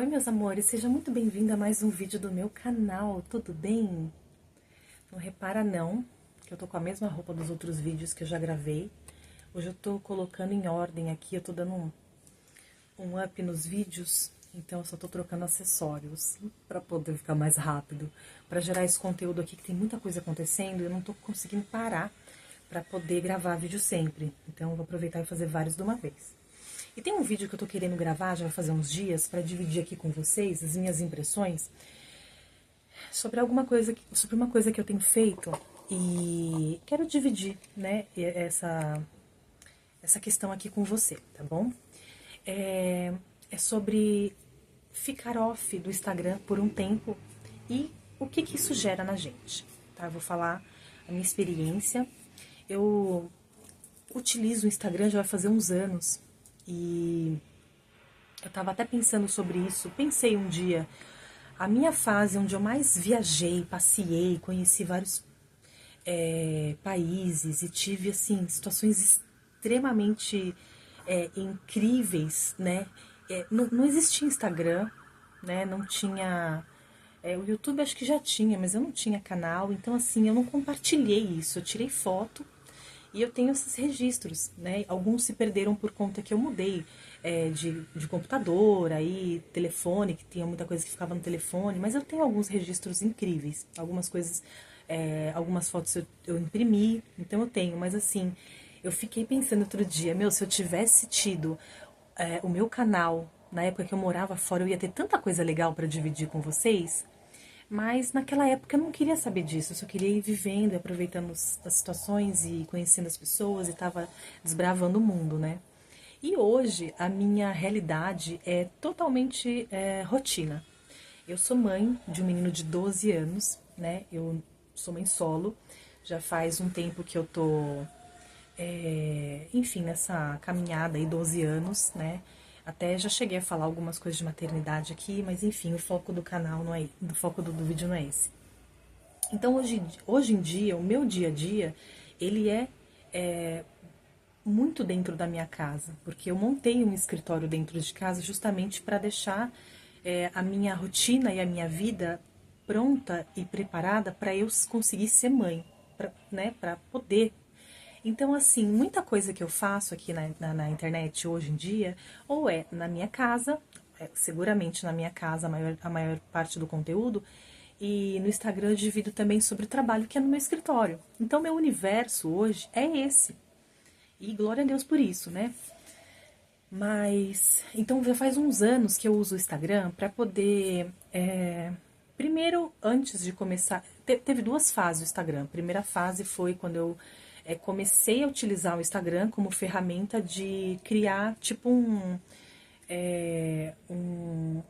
Oi, meus amores, seja muito bem-vindo a mais um vídeo do meu canal, tudo bem? Não repara não, que eu tô com a mesma roupa dos outros vídeos que eu já gravei. Hoje eu tô colocando em ordem aqui, eu tô dando um up nos vídeos, então eu só tô trocando acessórios pra poder ficar mais rápido, pra gerar esse conteúdo aqui que tem muita coisa acontecendo e eu não tô conseguindo parar pra poder gravar vídeo sempre. Então eu vou aproveitar e fazer vários de uma vez. E tem um vídeo que eu tô querendo gravar, já vai fazer uns dias, pra dividir aqui com vocês as minhas impressões sobre sobre uma coisa que eu tenho feito e quero dividir, né, essa questão aqui com você, tá bom? É sobre ficar off do Instagram por um tempo e o que que isso gera na gente, tá? Eu vou falar a minha experiência. Eu utilizo o Instagram já vai fazer uns anos e eu tava até pensando sobre isso. Pensei um dia, a minha fase onde eu mais viajei, passeei, conheci vários países e tive, assim, situações extremamente incríveis, né? Não existia Instagram, né? Não tinha... o YouTube acho que já tinha, mas eu não tinha canal. Então, assim, eu não compartilhei isso. Eu tirei foto e eu tenho esses registros, né? Alguns se perderam por conta que eu mudei de computador, aí telefone, que tinha muita coisa que ficava no telefone, mas eu tenho alguns registros incríveis. Algumas coisas, algumas fotos eu imprimi, então eu tenho, mas assim, eu fiquei pensando outro dia, meu, se eu tivesse tido o meu canal na época que eu morava fora, eu ia ter tanta coisa legal para dividir com vocês. Mas naquela época eu não queria saber disso, eu só queria ir vivendo e aproveitando as situações e conhecendo as pessoas e tava desbravando o mundo, né? E hoje a minha realidade é totalmente rotina. Eu sou mãe de um menino de 12 anos, né? Eu sou mãe solo, já faz um tempo que eu tô enfim, nessa caminhada aí, 12 anos, né? Até já cheguei a falar algumas coisas de maternidade aqui, mas enfim, o foco do canal não é, o foco do vídeo não é esse. Então, hoje em dia, o meu dia a dia, ele é muito dentro da minha casa, porque eu montei um escritório dentro de casa justamente para deixar a minha rotina e a minha vida pronta e preparada para eu conseguir ser mãe, né, para poder. Então, assim, muita coisa que eu faço aqui na internet hoje em dia, ou é na minha casa, seguramente na minha casa a maior parte do conteúdo, e no Instagram eu divido também sobre o trabalho que é no meu escritório. Então, meu universo hoje é esse. E glória a Deus por isso, né? Mas, então já faz uns anos que eu uso o Instagram para poder. Primeiro, antes de começar. Teve duas fases o Instagram. A primeira fase foi quando eu comecei a utilizar o Instagram como ferramenta de criar tipo um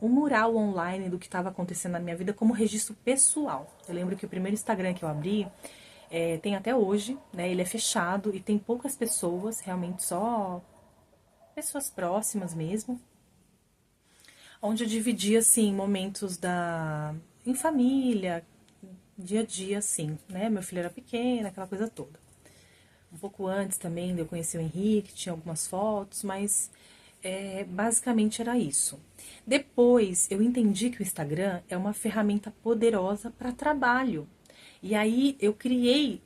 mural online do que estava acontecendo na minha vida como registro pessoal. Eu lembro que o primeiro Instagram que eu abri tem até hoje, né? Ele é fechado e tem poucas pessoas, realmente só pessoas próximas mesmo, onde eu dividia assim momentos em família, dia a dia assim, né? Meu filho era pequeno, aquela coisa toda. Um pouco antes também de eu conhecer o Henrique, tinha algumas fotos, mas basicamente era isso. Depois eu entendi que o Instagram é uma ferramenta poderosa para trabalho. E aí eu criei,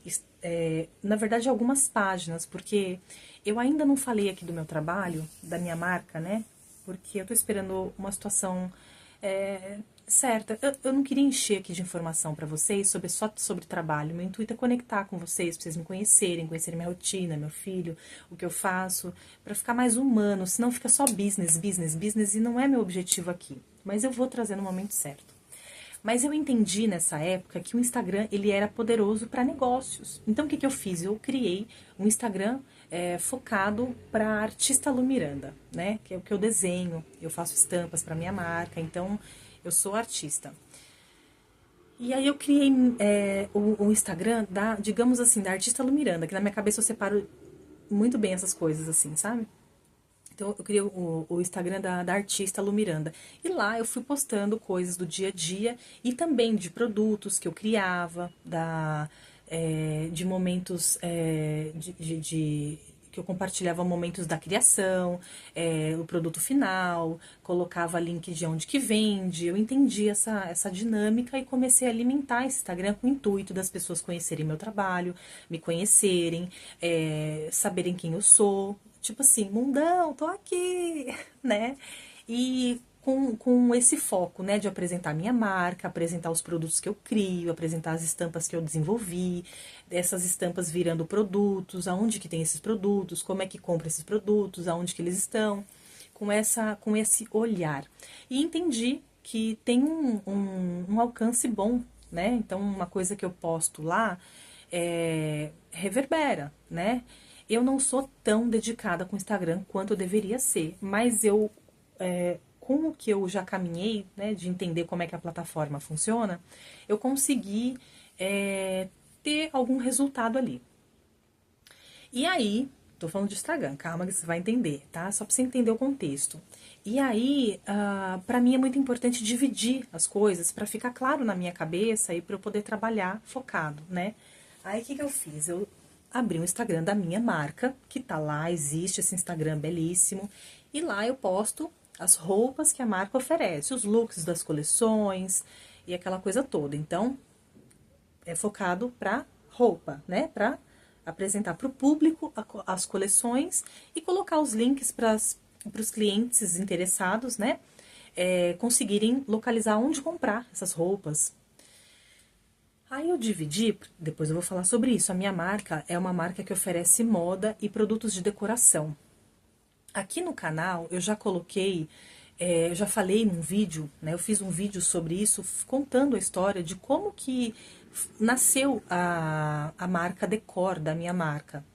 na verdade, algumas páginas, porque eu ainda não falei aqui do meu trabalho, da minha marca, né? Porque eu tô esperando uma situação certa. Eu não queria encher aqui de informação para vocês só sobre trabalho. Meu intuito é conectar com vocês, pra vocês me conhecerem minha rotina, meu filho, o que eu faço, para ficar mais humano. Senão fica só business, business, business e não é meu objetivo aqui. Mas eu vou trazer no momento certo. Mas eu entendi nessa época que o Instagram ele era poderoso para negócios. Então o que eu fiz? Eu criei um Instagram focado para artista Lu Miranda, né? Que é o que eu desenho, eu faço estampas para minha marca, então eu sou artista. E aí eu criei o Instagram digamos assim, da artista Lu Miranda, que na minha cabeça eu separo muito bem essas coisas, assim, sabe? Então eu criei o Instagram da artista Lu Miranda. E lá eu fui postando coisas do dia a dia e também de produtos que eu criava, de momentos que que eu compartilhava momentos da criação, o produto final, colocava link de onde que vende. Eu entendi essa dinâmica e comecei a alimentar esse Instagram com o intuito das pessoas conhecerem meu trabalho, me conhecerem, saberem quem eu sou. Tipo assim, mundão, tô aqui, né? E com esse foco, né, de apresentar minha marca, apresentar os produtos que eu crio, apresentar as estampas que eu desenvolvi, dessas estampas virando produtos, aonde que tem esses produtos, como é que compra esses produtos, aonde que eles estão, com esse olhar. E entendi que tem um alcance bom, né? Então, uma coisa que eu posto lá reverbera, né? Eu não sou tão dedicada com o Instagram quanto eu deveria ser, mas com o que eu já caminhei, né, de entender como é que a plataforma funciona, eu consegui ter algum resultado ali. E aí, tô falando de Instagram, calma que você vai entender, tá? Só pra você entender o contexto. E aí, pra mim é muito importante dividir as coisas pra ficar claro na minha cabeça e pra eu poder trabalhar focado, né? Aí, o que eu fiz? Eu abri um Instagram da minha marca, que tá lá, existe esse Instagram belíssimo, e lá eu posto as roupas que a marca oferece, os looks das coleções e aquela coisa toda. Então, é focado para roupa, né? Para apresentar para o público as coleções e colocar os links para os clientes interessados, né? Conseguirem localizar onde comprar essas roupas. Aí eu dividi, depois eu vou falar sobre isso. A minha marca é uma marca que oferece moda e produtos de decoração. Aqui no canal eu já coloquei, eu já falei num vídeo, né? Eu fiz um vídeo sobre isso, contando a história de como que nasceu a marca Decor da minha marca.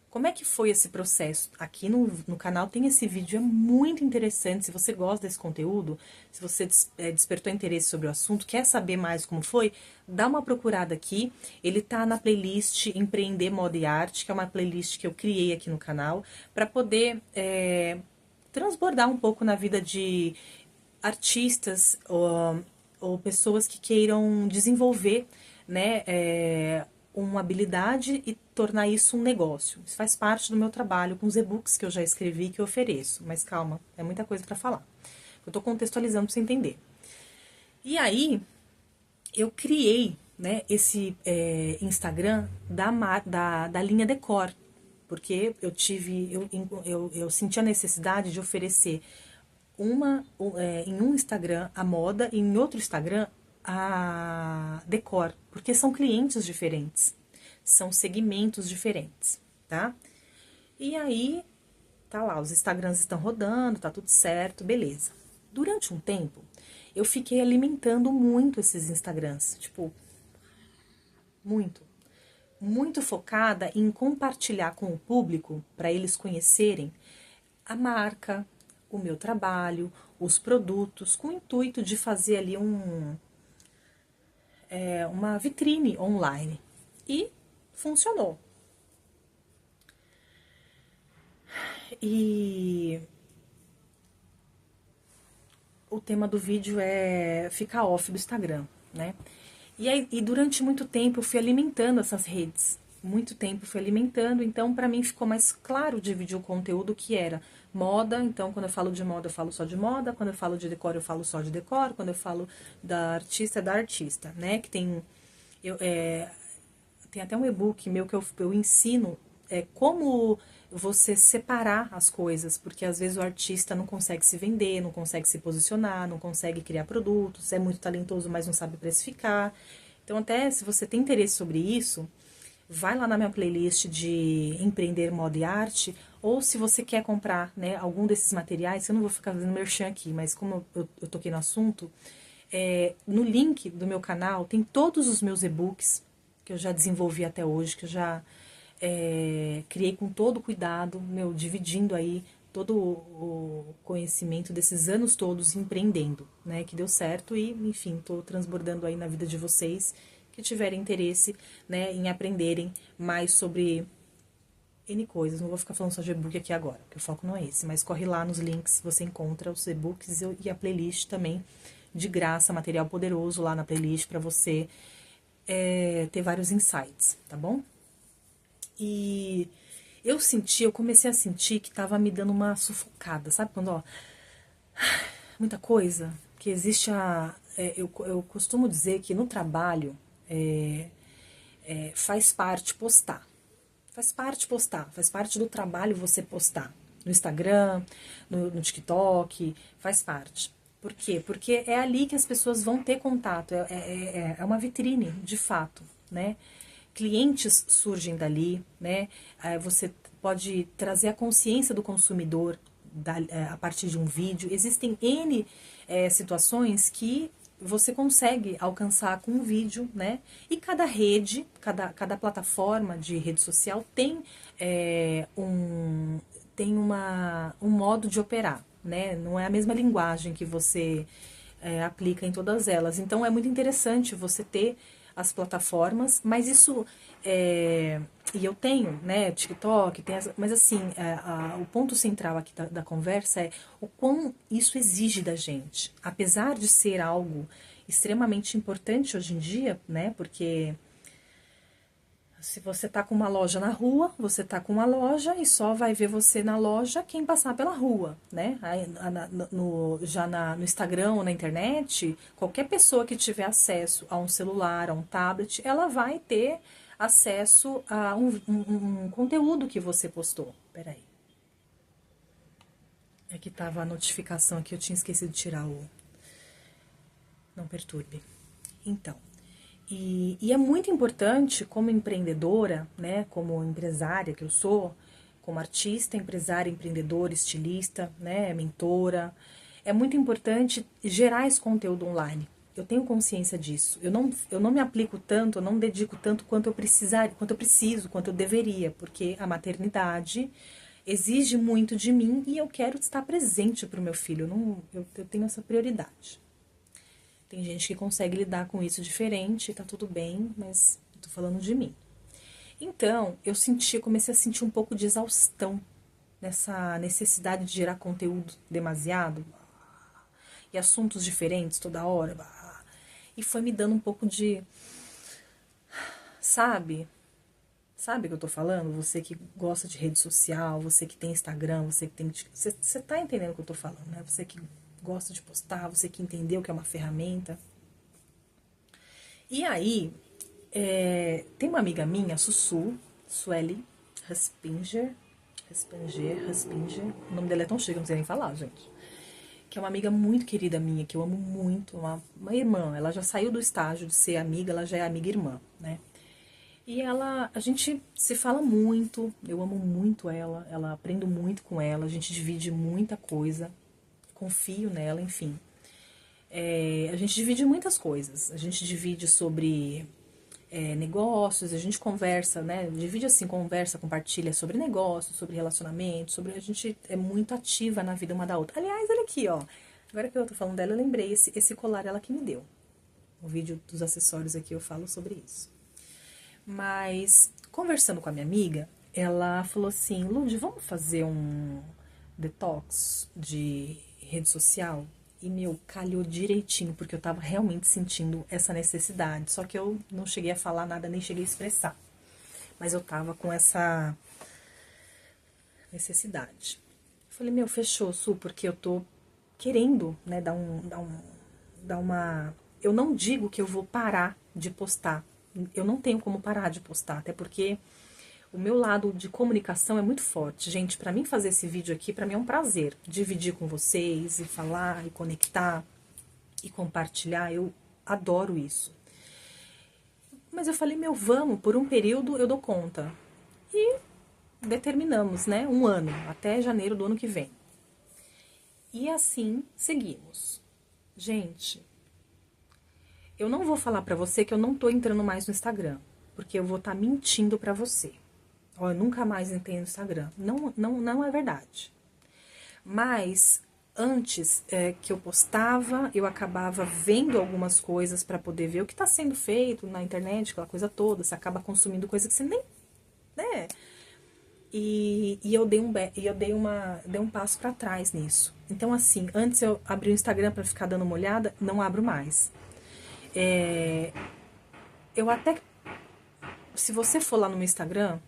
Como é que foi esse processo? Aqui no canal tem esse vídeo, é muito interessante. Se você gosta desse conteúdo, se você despertou interesse sobre o assunto, quer saber mais como foi, dá uma procurada aqui. Ele tá na playlist Empreender Moda e Arte, que é uma playlist que eu criei aqui no canal, para poder transbordar um pouco na vida de artistas ou pessoas que queiram desenvolver, né, uma habilidade e tornar isso um negócio. Isso faz parte do meu trabalho com os e-books que eu já escrevi e que eu ofereço. Mas calma, é muita coisa para falar. Eu tô contextualizando para você entender. E aí, eu criei, né, esse Instagram da linha Decor, porque eu senti a necessidade de oferecer em um Instagram a moda e em outro Instagram a Decor, porque são clientes diferentes, são segmentos diferentes, tá? E aí, tá lá, os Instagrams estão rodando, tá tudo certo, beleza. Durante um tempo, eu fiquei alimentando muito esses Instagrams, tipo, muito focada em compartilhar com o público, para eles conhecerem a marca, o meu trabalho, os produtos, com o intuito de fazer ali uma vitrine online. E funcionou. E o tema do vídeo é ficar off do Instagram, né? E durante muito tempo eu fui alimentando essas redes. Muito tempo fui alimentando, então para mim ficou mais claro dividir o conteúdo que era moda. Então, quando eu falo de moda, eu falo só de moda. Quando eu falo de decor, eu falo só de decor. Quando eu falo da artista, é da artista, né? Que tem até um e-book meu que eu ensino como você separar as coisas, porque às vezes o artista não consegue se vender, não consegue se posicionar, não consegue criar produtos, é muito talentoso, mas não sabe precificar. Então, até se você tem interesse sobre isso, vai lá na minha playlist de Empreender Moda e Arte, ou se você quer comprar, né, algum desses materiais, eu não vou ficar fazendo merchan aqui, mas como eu toquei no assunto, no link do meu canal tem todos os meus e-books que eu já desenvolvi até hoje, que eu já criei com todo cuidado, dividindo aí todo o conhecimento desses anos todos empreendendo, né, que deu certo e, enfim, tô transbordando aí na vida de vocês que tiverem interesse, né, em aprenderem mais sobre N coisas. Não vou ficar falando só de e-book aqui agora, porque o foco não é esse, mas corre lá nos links, você encontra os e-books e a playlist também, de graça, material poderoso lá na playlist para você ter vários insights, tá bom? E eu comecei a sentir que tava me dando uma sufocada, sabe? Quando, ó, muita coisa, que existe eu costumo dizer que no trabalho faz parte postar. Faz parte do trabalho você postar. No Instagram, no TikTok, faz parte. Por quê? Porque é ali que as pessoas vão ter contato, é uma vitrine, de fato, né? Clientes surgem dali, né? Você pode trazer a consciência do consumidor a partir de um vídeo. Existem N situações que você consegue alcançar com um vídeo, né? E cada rede, cada plataforma de rede social tem um modo de operar, né? Não é a mesma linguagem que você aplica em todas elas. Então é muito interessante você ter as plataformas, mas isso e eu tenho, né, TikTok, mas assim, o ponto central aqui da conversa é o quão isso exige da gente. Apesar de ser algo extremamente importante hoje em dia, né, porque se você tá com uma loja na rua, você tá com uma loja e só vai ver você na loja quem passar pela rua, né? Aí, no Instagram ou na internet, qualquer pessoa que tiver acesso a um celular, a um tablet, ela vai ter acesso a um conteúdo que você postou. Peraí. É que tava a notificação aqui, eu tinha esquecido de tirar o... Não perturbe. Então... E é muito importante, como empreendedora, né, como empresária que eu sou, como artista, empresária, empreendedora, estilista, né, mentora, é muito importante gerar esse conteúdo online. Eu tenho consciência disso. Eu não me aplico tanto, eu não dedico tanto quanto eu preciso, quanto eu deveria, porque a maternidade exige muito de mim e eu quero estar presente para o meu filho. Eu tenho essa prioridade. Tem gente que consegue lidar com isso diferente, tá tudo bem, mas eu tô falando de mim. Então, comecei a sentir um pouco de exaustão nessa necessidade de gerar conteúdo demasiado e assuntos diferentes toda hora. E foi me dando um pouco de... Sabe o que eu tô falando? Você que gosta de rede social, você que tem Instagram, você que tem... Você tá entendendo o que eu tô falando, né? Você que gosta de postar, você que entendeu que é uma ferramenta. E aí, tem uma amiga minha, Sueli Raspinger, o nome dela é tão chique, eu não sei nem falar, gente. Que é uma amiga muito querida minha, que eu amo muito, uma irmã. Ela já saiu do estágio de ser amiga, ela já é amiga irmã, né? E a gente se fala muito, eu amo muito ela aprendo muito com ela, a gente divide muita coisa, confio nela, enfim. A gente divide muitas coisas. A gente divide sobre negócios, a gente conversa, né? Divide assim, conversa, compartilha sobre negócios, sobre relacionamento, a gente é muito ativa na vida uma da outra. Aliás, olha aqui, ó. Agora que eu tô falando dela, eu lembrei, esse colar ela que me deu. O vídeo dos acessórios aqui eu falo sobre isso. Mas, conversando com a minha amiga, ela falou assim, Lud, vamos fazer um detox de rede social? E, calhou direitinho, porque eu tava realmente sentindo essa necessidade. Só que eu não cheguei a falar nada, nem cheguei a expressar. Mas eu tava com essa necessidade. Eu falei, fechou, Su, porque eu tô querendo, né, dar uma... Eu não digo que eu vou parar de postar. Eu não tenho como parar de postar, até porque o meu lado de comunicação é muito forte. Gente, pra mim fazer esse vídeo aqui, pra mim é um prazer. Dividir com vocês, e falar, e conectar, e compartilhar. Eu adoro isso. Mas eu falei, vamos, por um período eu dou conta. E determinamos, né, 1 ano, até janeiro do ano que vem. E assim seguimos. Gente, eu não vou falar pra você que eu não tô entrando mais no Instagram, porque eu vou estar mentindo pra você. Ó, eu nunca mais entrei no Instagram. Não é verdade. Mas antes que eu postava, eu acabava vendo algumas coisas para poder ver o que está sendo feito na internet, aquela coisa toda. Você acaba consumindo coisa que você nem, né? E eu dei um passo para trás nisso. Então assim, antes eu abri o Instagram para ficar dando uma olhada, não abro mais. Eu até, se você for lá no meu Instagram,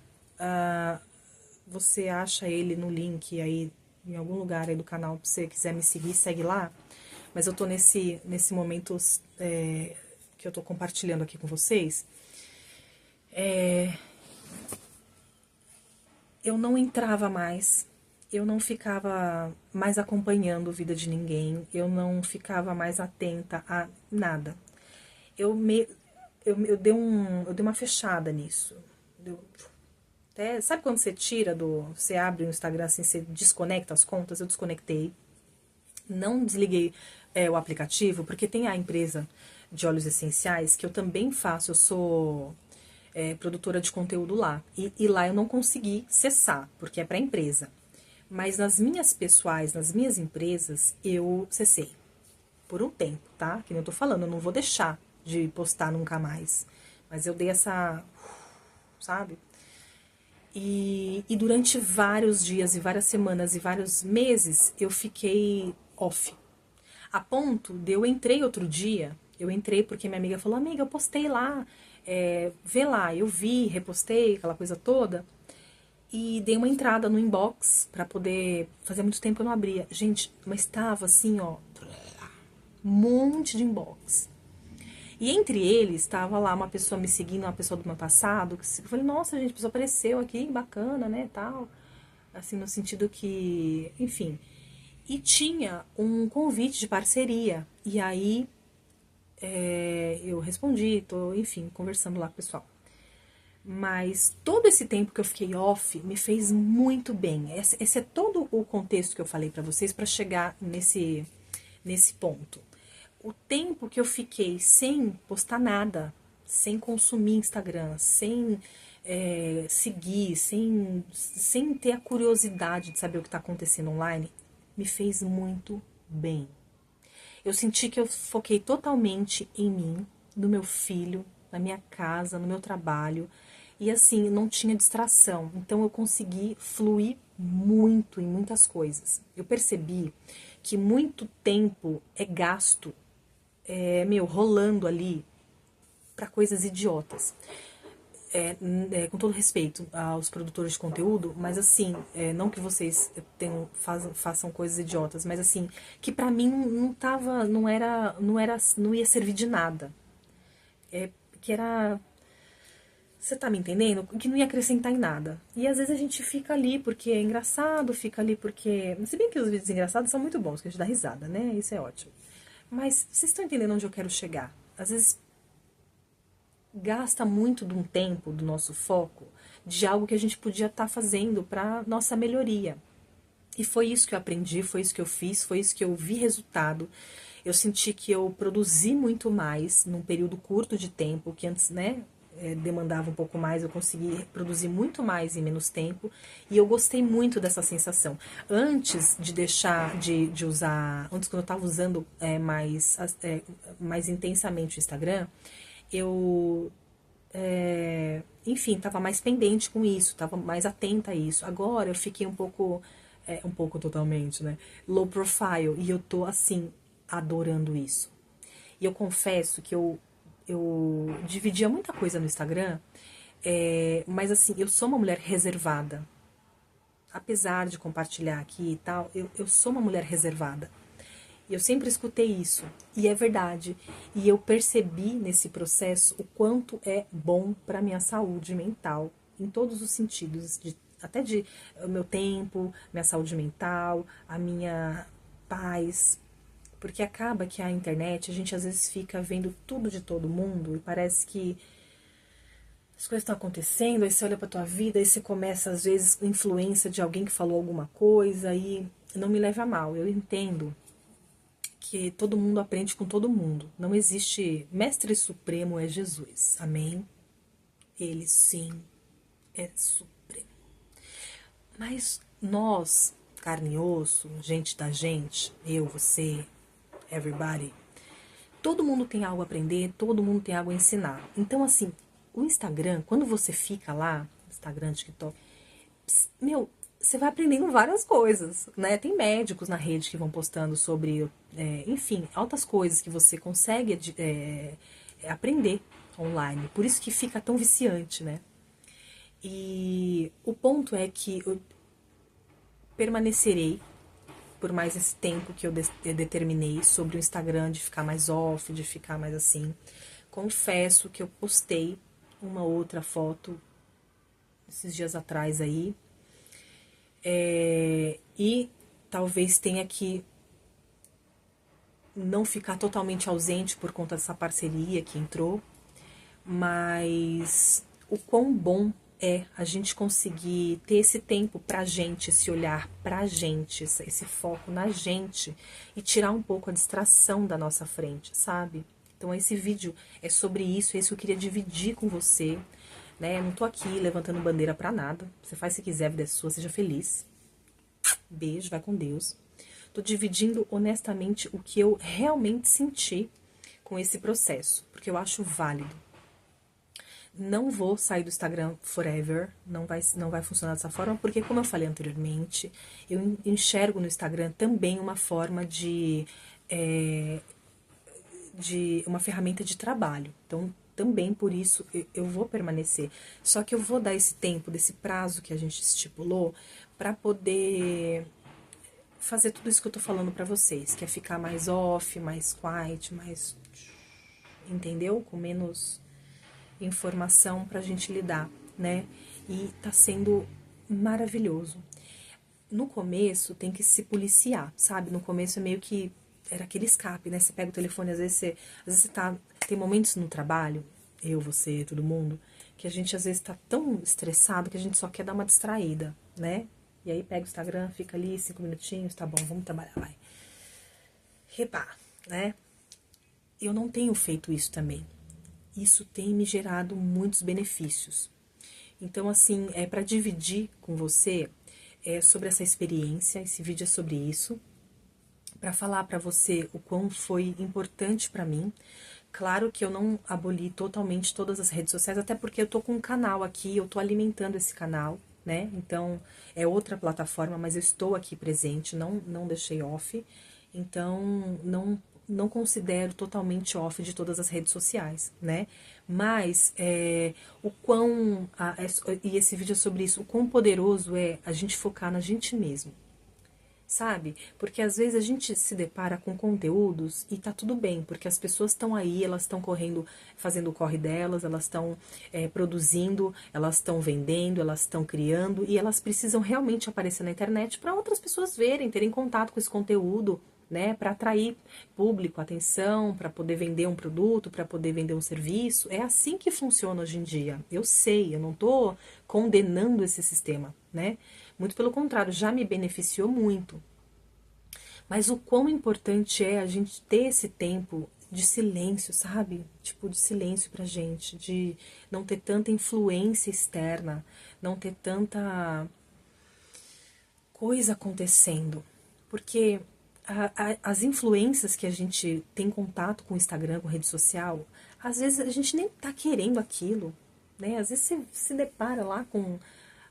você acha ele no link aí, em algum lugar aí do canal, se você quiser me seguir, segue lá. Mas eu tô nesse momento que eu tô compartilhando aqui com vocês. Eu não entrava mais, eu não ficava mais acompanhando a vida de ninguém, eu não ficava mais atenta a nada. Eu dei uma fechada nisso. Sabe quando você você abre o Instagram assim, você desconecta as contas? Eu desconectei. Não desliguei o aplicativo, porque tem a empresa de óleos essenciais que eu também faço, eu sou produtora de conteúdo lá. E lá eu não consegui cessar, porque é para a empresa. Mas nas minhas pessoais, nas minhas empresas, eu cessei. Por um tempo, tá? Que nem eu tô falando, eu não vou deixar de postar nunca mais. Mas eu dei essa, sabe? E durante vários dias e várias semanas e vários meses, eu fiquei off. A ponto de eu entrei outro dia, eu entrei porque minha amiga falou, amiga, eu postei lá, vê lá, eu vi, repostei, aquela coisa toda, e dei uma entrada no inbox pra poder, fazia muito tempo que eu não abria. Gente, mas estava assim, ó, um monte de inbox. E entre eles, estava lá uma pessoa me seguindo, uma pessoa do meu passado, que eu falei, nossa, gente, a pessoa apareceu aqui, bacana, né, tal. Assim, no sentido que, enfim. E tinha um convite de parceria. E aí, eu respondi, tô, enfim, conversando lá com o pessoal. Mas todo esse tempo que eu fiquei off me fez muito bem. Esse é todo o contexto que eu falei pra vocês para chegar nesse ponto. O tempo que eu fiquei sem postar nada, sem consumir Instagram, sem seguir, sem ter a curiosidade de saber o que está acontecendo online, me fez muito bem. Eu senti que eu foquei totalmente em mim, no meu filho, na minha casa, no meu trabalho. E assim, não tinha distração. Então eu consegui fluir muito em muitas coisas. Eu percebi que muito tempo é gasto, rolando ali para coisas idiotas. Com todo respeito aos produtores de conteúdo, mas assim, não que vocês façam coisas idiotas, mas assim, que pra mim não ia servir de nada. Que era, você tá me entendendo? Que não ia acrescentar em nada. E às vezes a gente fica ali porque é engraçado, fica ali porque, se bem que os vídeos engraçados são muito bons, que a gente dá risada, né? Isso é ótimo. Mas vocês estão entendendo onde eu quero chegar? Às vezes gasta muito de um tempo, do nosso foco, de algo que a gente podia estar fazendo para nossa melhoria. E foi isso que eu aprendi, foi isso que eu fiz, foi isso que eu vi resultado. Eu senti que eu produzi muito mais num período curto de tempo, que antes, né, demandava um pouco mais, eu consegui produzir muito mais em menos tempo, e eu gostei muito dessa sensação. Antes de deixar de usar, antes quando eu estava usando mais intensamente o Instagram, eu, enfim, estava mais pendente com isso, estava mais atenta a isso. Agora eu fiquei um pouco totalmente, né, low profile, e eu tô, assim, adorando isso. E eu confesso que eu dividia muita coisa no Instagram, mas assim, eu sou uma mulher reservada. Apesar de compartilhar aqui e tal, eu sou uma mulher reservada. E eu sempre escutei isso, e é verdade. E eu percebi nesse processo o quanto é bom para minha saúde mental, em todos os sentidos, até de o meu tempo, minha saúde mental, a minha paz. Porque acaba que a internet, a gente às vezes fica vendo tudo de todo mundo e parece que as coisas estão acontecendo, aí você olha pra tua vida, aí você começa às vezes influência de alguém que falou alguma coisa, e não me leva a mal, eu entendo que todo mundo aprende com todo mundo. Não existe mestre supremo, é Jesus. Amém? Ele sim é supremo. Mas nós, carne e osso, gente da gente, eu, você, everybody, todo mundo tem algo a aprender, todo mundo tem algo a ensinar. Então, assim, o Instagram, quando você fica lá, Instagram, TikTok, meu, você vai aprendendo várias coisas, né? Tem médicos na rede que vão postando sobre, enfim, altas coisas que você consegue aprender online. Por isso que fica tão viciante, né? E E o ponto é que eu permanecerei por mais esse tempo que eu determinei sobre o Instagram, de ficar mais off, de ficar mais assim. Confesso que eu postei uma outra foto esses dias atrás aí, e talvez tenha que não ficar totalmente ausente por conta dessa parceria que entrou, mas o quão bom é a gente conseguir ter esse tempo pra gente, esse olhar pra gente, esse foco na gente e tirar um pouco a distração da nossa frente, sabe? Então esse vídeo é sobre isso, é isso que eu queria dividir com você, né? Eu não tô aqui levantando bandeira pra nada, você faz se quiser, a vida é sua, seja feliz. Beijo, vai com Deus. Tô dividindo honestamente o que eu realmente senti com esse processo, porque eu acho válido. Não vou sair do Instagram forever, não vai funcionar dessa forma, porque como eu falei anteriormente, eu enxergo no Instagram também uma forma de uma ferramenta de trabalho. Então, também por isso eu vou permanecer. Só que eu vou dar esse tempo, desse prazo que a gente estipulou, para poder fazer tudo isso que eu tô falando pra vocês, que é ficar mais off, mais quiet, mais, entendeu? Com menos informação pra gente lidar, né? E tá sendo maravilhoso. No começo tem que se policiar, sabe? No começo é meio que era aquele escape, né? Você pega o telefone, às vezes você tá, tem momentos no trabalho, eu, você, todo mundo, que a gente às vezes tá tão estressado que a gente só quer dar uma distraída, né? E aí pega o Instagram, fica ali 5 minutinhos, tá bom, vamos trabalhar, vai. Repara, né? Eu não tenho feito isso também. Isso tem me gerado muitos benefícios. Então, assim, é para dividir com você sobre essa experiência, esse vídeo é sobre isso, para falar para você o quão foi importante para mim. Claro que eu não aboli totalmente todas as redes sociais, até porque eu tô com um canal aqui, eu tô alimentando esse canal, né? Então, é outra plataforma, mas eu estou aqui presente, não deixei off. Então, não considero totalmente off de todas as redes sociais, né? Mas o quão, e esse vídeo é sobre isso, o quão poderoso é a gente focar na gente mesmo, sabe? Porque às vezes a gente se depara com conteúdos e tá tudo bem, porque as pessoas estão aí, elas estão correndo, fazendo o corre delas, elas estão produzindo, elas estão vendendo, elas estão criando e elas precisam realmente aparecer na internet para outras pessoas verem, terem contato com esse conteúdo, né, para atrair público, atenção, para poder vender um produto, para poder vender um serviço. É assim que funciona hoje em dia. Eu sei, eu não tô condenando esse sistema, né? Muito pelo contrário, já me beneficiou muito. Mas o quão importante é a gente ter esse tempo de silêncio, sabe? Tipo, de silêncio pra gente, de não ter tanta influência externa, não ter tanta coisa acontecendo. Porque as influências que a gente tem contato com o Instagram, com rede social, às vezes a gente nem tá querendo aquilo, né? Às vezes você se depara lá com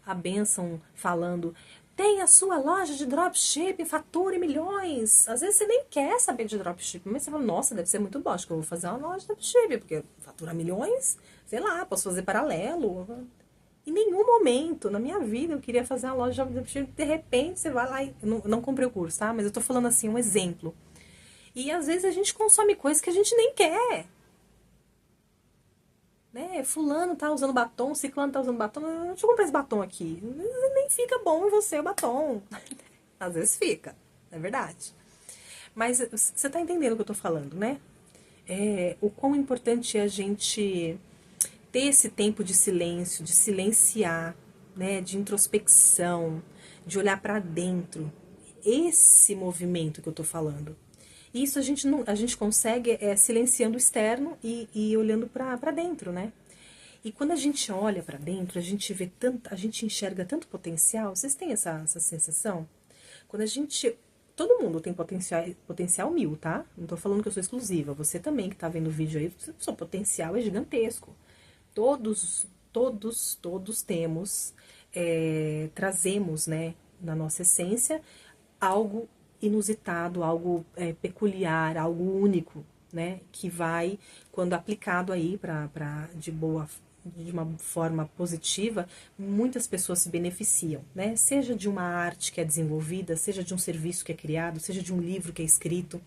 a bênção falando: tem a sua loja de dropshipping, fature milhões. Às vezes você nem quer saber de dropshipping, mas você fala: nossa, deve ser muito bom, acho que eu vou fazer uma loja de dropshipping, porque fatura milhões, sei lá, posso fazer paralelo. Em nenhum momento na minha vida eu queria fazer uma loja de dropshipping. De repente você vai lá e... Eu não comprei o curso, tá? Mas eu tô falando assim, um exemplo. E às vezes a gente consome coisas que a gente nem quer. Né? Fulano tá usando batom, ciclano tá usando batom. Deixa eu comprar esse batom aqui. Nem fica bom em você o batom. Às vezes fica, é verdade. Mas você tá entendendo o que eu tô falando, né? O quão importante é a gente ter esse tempo de silêncio, de silenciar, né, de introspecção, de olhar para dentro. Esse movimento que eu tô falando. Isso a gente consegue silenciando o externo e olhando para dentro, né? E quando a gente olha para dentro, a gente enxerga tanto potencial. Vocês têm essa sensação? Quando a gente... Todo mundo tem potencial mil, tá? Não tô falando que eu sou exclusiva. Você também que tá vendo o vídeo aí, seu potencial é gigantesco. Todos temos, trazemos, né, na nossa essência, algo inusitado, algo peculiar, algo único, né, que vai, quando aplicado aí de boa de uma forma positiva, muitas pessoas se beneficiam, né? Seja de uma arte que é desenvolvida, seja de um serviço que é criado, seja de um livro que é escrito,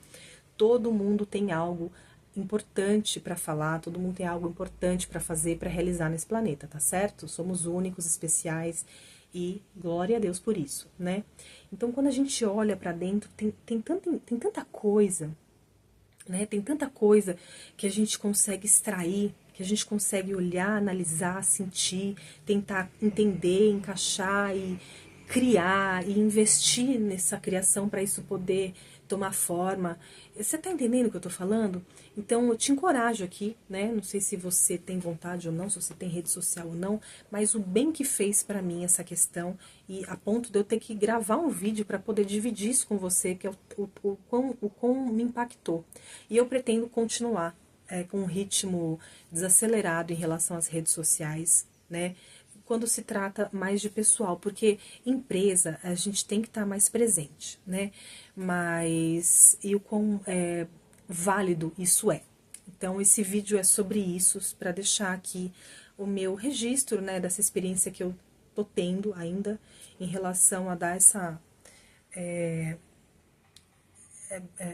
todo mundo tem algo importante para falar, todo mundo tem algo importante para fazer, para realizar nesse planeta, tá certo? Somos únicos, especiais e glória a Deus por isso, né? Então, quando a gente olha para dentro, tem tanta coisa, né? Tem tanta coisa que a gente consegue extrair, que a gente consegue olhar, analisar, sentir, tentar entender, encaixar e criar e investir nessa criação para isso poder tomar forma. Você tá entendendo o que eu tô falando? Então eu te encorajo aqui, né? Não sei se você tem vontade ou não, se você tem rede social ou não, mas o bem que fez para mim essa questão, e a ponto de eu ter que gravar um vídeo para poder dividir isso com você, que é o quão me impactou. E eu pretendo continuar com um ritmo desacelerado em relação às redes sociais, né? Quando se trata mais de pessoal, porque empresa a gente tem que estar mais presente, né? Mas e o quão válido isso é. Então esse vídeo é sobre isso, para deixar aqui o meu registro, né, dessa experiência que eu tô tendo ainda em relação a dar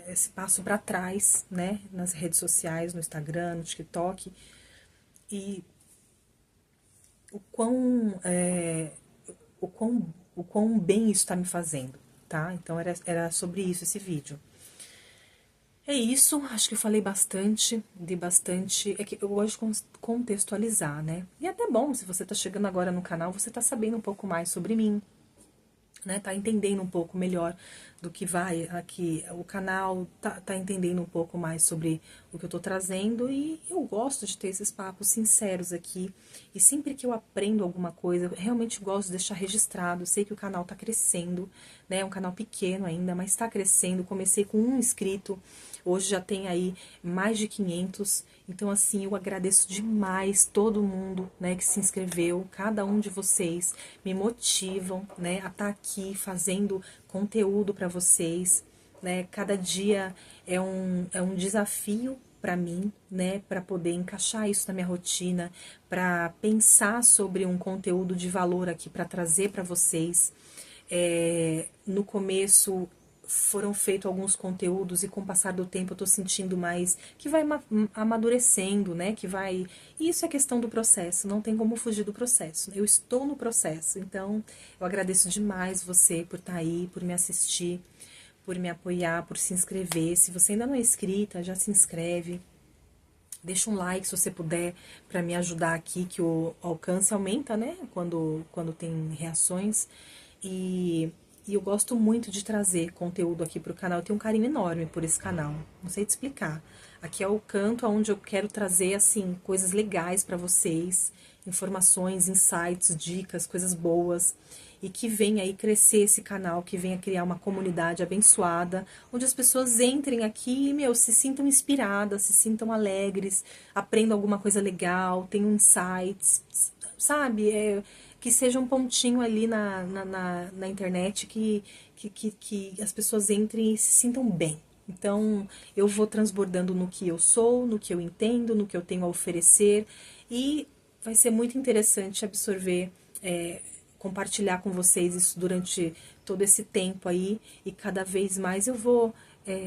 esse passo para trás, né, nas redes sociais, no Instagram, no TikTok, e o quão bem isso está me fazendo, tá? Então era sobre isso esse vídeo. É isso, acho que eu falei bastante, é que eu gosto de contextualizar, né? E é até bom, se você tá chegando agora no canal, você tá sabendo um pouco mais sobre mim, né? Tá entendendo um pouco melhor do que vai aqui, o canal tá entendendo um pouco mais sobre o que eu tô trazendo, e eu gosto de ter esses papos sinceros aqui, e sempre que eu aprendo alguma coisa, eu realmente gosto de deixar registrado. Eu sei que o canal tá crescendo, né? É um canal pequeno ainda, mas tá crescendo. Comecei com 1 inscrito, hoje já tem aí mais de 500, então assim, eu agradeço demais todo mundo, né, que se inscreveu, cada um de vocês me motivam, né, a estar aqui fazendo conteúdo para vocês, né, cada dia é um desafio para mim, né, para poder encaixar isso na minha rotina, para pensar sobre um conteúdo de valor aqui para trazer para vocês. No começo foram feitos alguns conteúdos e com o passar do tempo eu tô sentindo mais que vai amadurecendo, né, que vai... Isso é questão do processo, não tem como fugir do processo. Eu estou no processo, então eu agradeço demais você por estar aí, por me assistir, por me apoiar, por se inscrever. Se você ainda não é inscrita, já se inscreve. Deixa um like se você puder, para me ajudar aqui, que o alcance aumenta, né, quando tem reações. E eu gosto muito de trazer conteúdo aqui pro canal. Eu tenho um carinho enorme por esse canal, não sei te explicar. Aqui é o canto onde eu quero trazer, assim, coisas legais para vocês, informações, insights, dicas, coisas boas, e que venha aí crescer esse canal, que venha criar uma comunidade abençoada, onde as pessoas entrem aqui e, meu, se sintam inspiradas, se sintam alegres, aprendam alguma coisa legal, tenham insights, sabe? Que seja um pontinho ali na internet que as pessoas entrem e se sintam bem. Então, eu vou transbordando no que eu sou, no que eu entendo, no que eu tenho a oferecer, e vai ser muito interessante absorver, compartilhar com vocês isso durante todo esse tempo aí, e cada vez mais eu vou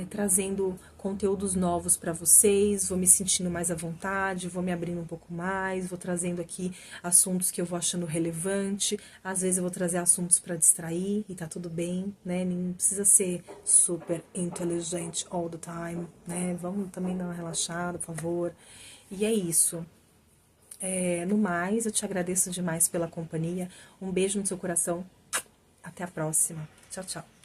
trazendo conteúdos novos para vocês, vou me sentindo mais à vontade, vou me abrindo um pouco mais, vou trazendo aqui assuntos que eu vou achando relevante. Às vezes eu vou trazer assuntos para distrair e tá tudo bem, né? Não precisa ser super inteligente all the time, né? Vamos também dar uma relaxada, por favor. E é isso. No mais, eu te agradeço demais pela companhia. Um beijo no seu coração. Até a próxima. Tchau, tchau.